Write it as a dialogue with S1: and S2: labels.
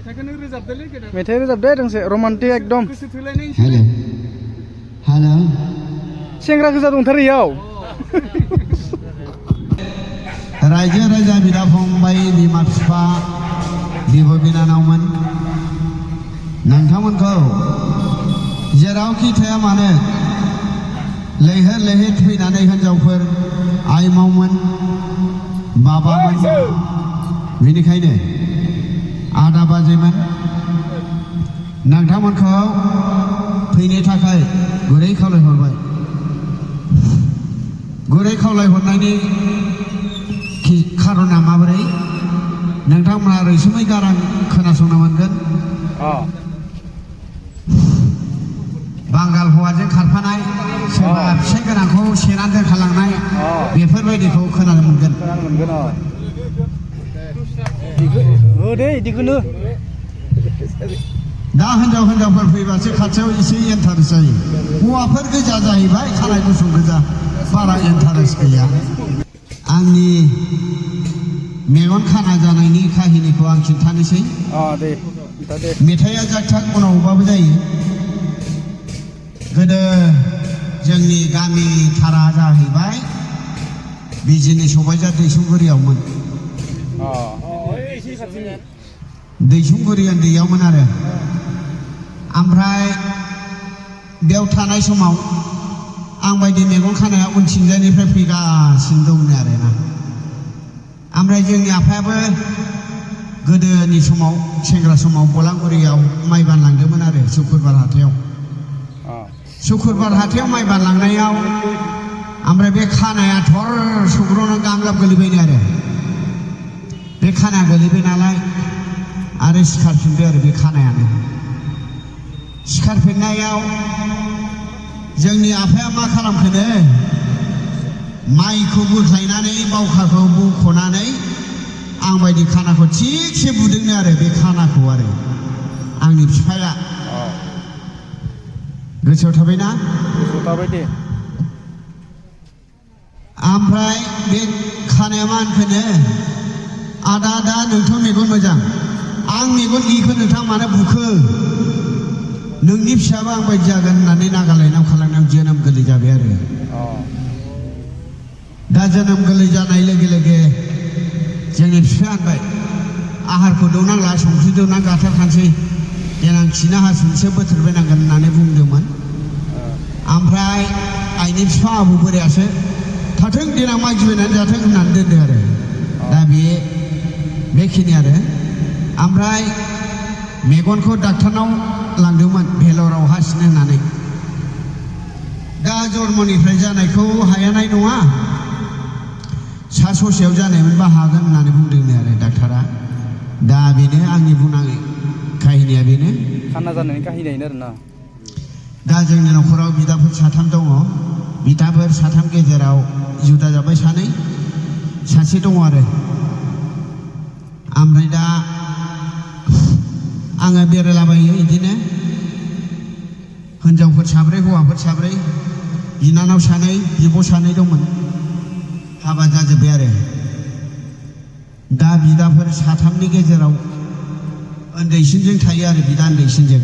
S1: मेथाइ रोजाबदो दोंसे रमान्टिक एकदम
S2: हेलो हेलो
S1: सेंग्रा गोजा दंथारो इयाव
S2: रायजो राजा बिदा फंबाय बिमा बिफा बिब' बिनानावमोन नोंथांमोनखौ जेरावखि थाया मानो लैहोर लैहोर फैनानै हिनजावफोर आइमावमोन बाबामोन बेनिखायनो आदा बाजैमोन नोंथांमोनखौ फैनो थाखाय गुरै खावलायहरबाय गुरै खावलायहरनायनि खारना माबोरै नोंथांमोना रैसुमै गारां खोनासंनो मोनगोन बांगाल हौवाजों खारफानाय सोरबा फिसाइ गोनांखौ सेनानै दोनखालांनाय बेफोरबायदिखौ खोनानो मोनगोन दा हिनजावफोर फैबासो खाथियाव एसे इन्टारेस्ट जायो हौवाफोर गोजा जाहैबाय खानाय गुसुं गोजा बारा इन्टारेस्ट गैया आंनि मेगन खाना जानायनि काहिनिखौ आं खिन्थानोसै मेथाइआ जाथाक उनावबाबो जायो गोदो जोंनि गामि थारा जाहैबाय बिजिनि सबायजार दैसुंगुरियावमोन दैसुंगुरि उन्दैयावमोन आरो ओमफ्राय बेयाव थानाय समाव आं बायदि मेगन खानाया उनथिंजायनिफ्राय फैगासिनो दंनो आरोना ओमफ्राय जोंनि आफायाबो गोदोनि समाव सेंग्रा समाव बलांगुरियाव माइ बानलांदोंमोन आरो शुक्रुबार हाथायाव माइ बानलांनायाव ओमफ्राय बे खानाया थर सौग्रावना गांलाब गोलैबायनो आरो बे खानाया गोलैबाय नालाय आरो सिखारफिनबाय आरो बे खानायानो सिखारफिननायाव जोंनि आफाया मा खालामखोनो माइखौ बोख्लायनानै बावखाखौ बख'नानै आं बायदि खानाखौ थिगसे बुदोंनो आरो बे खानाखौ आरो आंनि बिफाया गोसोआव थाबायना ओमफ्राय बे खानाया मा होनखोनो आदा नोंथ' मेगन मोजां आं मेगन गैयिखौ नोंथाङा मानो बुखो नोंनि फिसाबो आं बायदि जागोन होननानै नागालेण्डआव खालामनायाव जोनोम गोरलै जाबाय आरो दा जोनोम गोरलै जानाय लोगो लोगो जोंनि बिफाया होनबाय आहारखौ दौनांला संख्रि दौना गाथारखानोसै देनां खिनो हासुनोसो बोथोरबायनांगोन होननानै बुंदोंमोन ओमफ्राय आइनि बिफा आबौ बोरायासो थाथों देनां मागिबायनानै जाथों होननानै दोनदों आरो दा बेखिनि आरो ओमफ्राय मेगनखौ डाक्टारनाव लांदोंमोन भेलराव हासिनो होननानै दा जन्मनिफ्राय जानायखौ हायानाय नङा सा ससेयाव जानायमोनबा हागोन होननानै बुंदोंनो आरो डाक्टारा दा बेनो आंनि बुंनाय काहिनिया बेनो
S1: खाना जानायनि काहिनियानो आरोना
S2: दा जोंनि न'खराव बिदाफोर साथाम दङ बिदाफोर साथाम गेजेराव जुदा जाबाय सासे दङ आरो ओमफ्राय दा आङो बेरायलाबायो बिदिनो हिनजावफोर साब्रै हौवाफोर साब्रै बिनानाव सानै बिब' सानै दंमोन हाबा जाजोब्बाय आरो दा बिदाफोर साथामनि गेजेराव उन्दैसिनजों थायो आरो बिदा उन्दैसिनजों